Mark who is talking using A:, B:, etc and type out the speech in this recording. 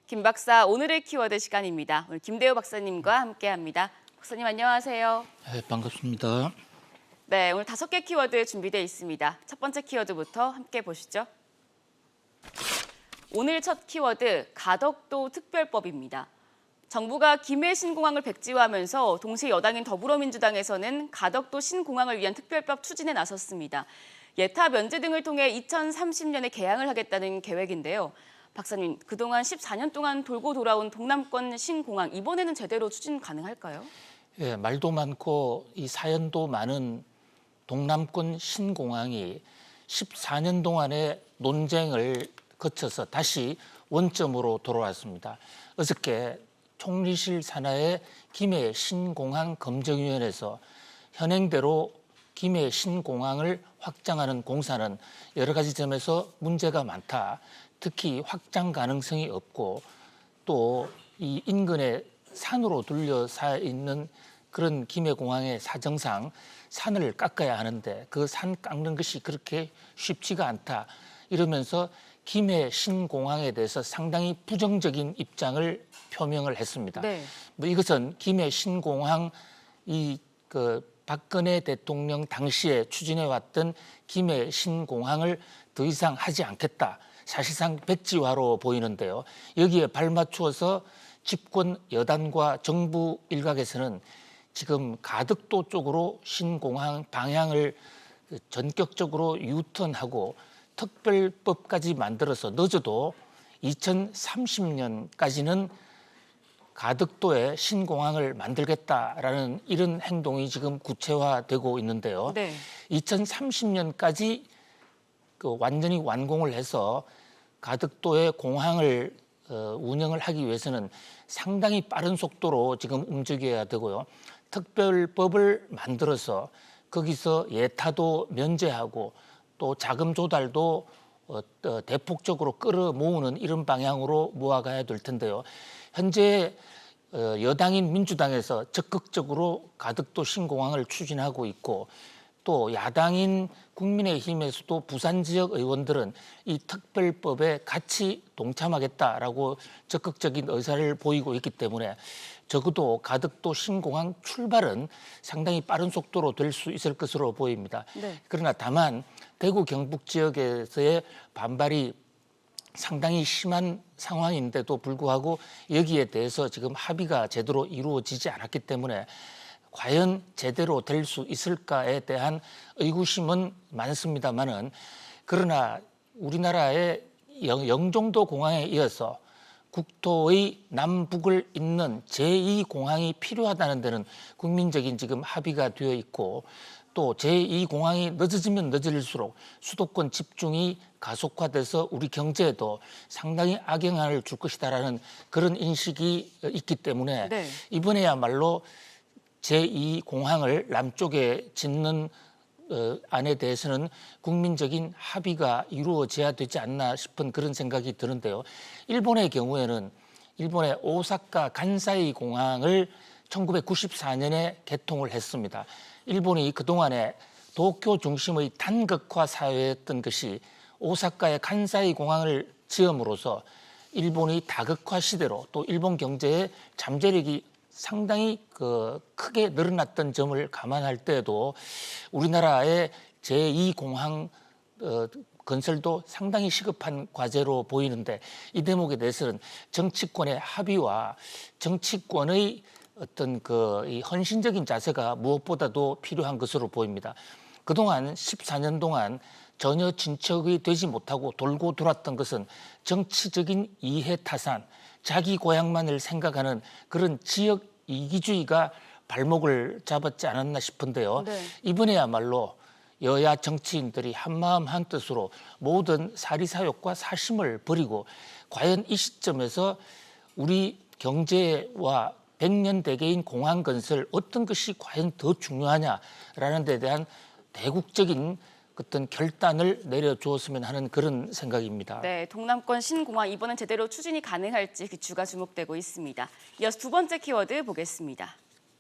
A: 김 박사 오늘의 키워드 시간입니다. 오늘 김대호 박사님과 함께합니다. 박사님 안녕하세요.
B: 네, 반갑습니다.
A: 네, 오늘 5개 키워드 준비되어 있습니다. 첫 번째 키워드부터 함께 보시죠. 오늘 첫 키워드 가덕도 특별법입니다. 정부가 김해 신공항을 백지화하면서 동시에 여당인 더불어민주당에서는 가덕도 신공항을 위한 특별법 추진에 나섰습니다. 예타 면제 등을 통해 2030년에 개항을 하겠다는 계획인데요. 박사님, 그동안 14년 동안 돌고 돌아온 동남권 신공항, 이번에는 제대로 추진 가능할까요?
B: 예, 말도 많고 이 사연도 많은 동남권 신공항이 14년 동안의 논쟁을 거쳐서 다시 원점으로 돌아왔습니다. 어저께 총리실 산하의 김해 신공항 검증위원회에서 현행대로 김해 신공항을 확장하는 공사는 여러 가지 점에서 문제가 많다. 특히 확장 가능성이 없고 또 이 인근에 산으로 둘러싸여 있는 그런 김해공항의 사정상 산을 깎아야 하는데 그 산 깎는 것이 그렇게 쉽지가 않다. 이러면서 김해 신공항에 대해서 상당히 부정적인 입장을 표명을 했습니다.
A: 네.
B: 뭐 이것은 김해 신공항 박근혜 대통령 당시에 추진해왔던 김해 신공항을 더 이상 하지 않겠다. 사실상 백지화로 보이는데요. 여기에 발맞추어서 집권 여당과 정부 일각에서는 지금 가덕도 쪽으로 신공항 방향을 전격적으로 유턴하고 특별법까지 만들어서 늦어도 2030년까지는 가덕도에 신공항을 만들겠다라는 이런 행동이 지금 구체화되고 있는데요.
A: 네.
B: 2030년까지 완전히 완공을 해서 가덕도에 공항을 운영을 하기 위해서는 상당히 빠른 속도로 지금 움직여야 되고요. 특별법을 만들어서 거기서 예타도 면제하고 또 자금 조달도 대폭적으로 끌어모으는 이런 방향으로 모아가야 될 텐데요. 현재 여당인 민주당에서 적극적으로 가덕도 신공항을 추진하고 있고 또 야당인 국민의힘에서도 부산 지역 의원들은 이 특별법에 같이 동참하겠다라고 적극적인 의사를 보이고 있기 때문에 적어도 가덕도 신공항 출발은 상당히 빠른 속도로 될 수 있을 것으로 보입니다.
A: 네.
B: 그러나 다만 대구 경북 지역에서의 반발이 상당히 심한 상황인데도 불구하고 여기에 대해서 지금 합의가 제대로 이루어지지 않았기 때문에 과연 제대로 될 수 있을까에 대한 의구심은 많습니다만은 그러나 우리나라의 영종도 공항에 이어서 국토의 남북을 잇는 제2공항이 필요하다는 데는 국민적인 지금 합의가 되어 있고 또 제2공항이 늦어지면 늦어질수록 수도권 집중이 가속화돼서 우리 경제에도 상당히 악영향을 줄 것이다라는 그런 인식이 있기 때문에
A: 네.
B: 이번에야말로 제2공항을 남쪽에 짓는 안에 대해서는 국민적인 합의가 이루어져야 되지 않나 싶은 그런 생각이 드는데요. 일본의 경우에는 일본의 오사카 간사이 공항을 1994년에 개통을 했습니다. 일본이 그동안에 도쿄 중심의 단극화 사회였던 것이 오사카의 간사이 공항을 지음으로써 일본이 다극화 시대로 또 일본 경제의 잠재력이 상당히 크게 늘어났던 점을 감안할 때에도 우리나라의 제2공항 건설도 상당히 시급한 과제로 보이는데 이 대목에 대해서는 정치권의 합의와 정치권의 어떤 이 헌신적인 자세가 무엇보다도 필요한 것으로 보입니다. 그동안 14년 동안 전혀 진척이 되지 못하고 돌고 돌았던 것은 정치적인 이해타산, 자기 고향만을 생각하는 그런 지역 이기주의가 발목을 잡았지 않았나 싶은데요.
A: 네.
B: 이번에야말로 여야 정치인들이 한마음 한뜻으로 모든 사리사욕과 사심을 버리고 과연 이 시점에서 우리 경제와 100년 대계인 공항 건설 어떤 것이 과연 더 중요하냐라는 데 대한 대국적인 어떤 결단을 내려주었으면 하는 그런 생각입니다.
A: 네, 동남권 신공항 이번엔 제대로 추진이 가능할지 그 주가 주목되고 있습니다. 이어서 두 번째 키워드 보겠습니다.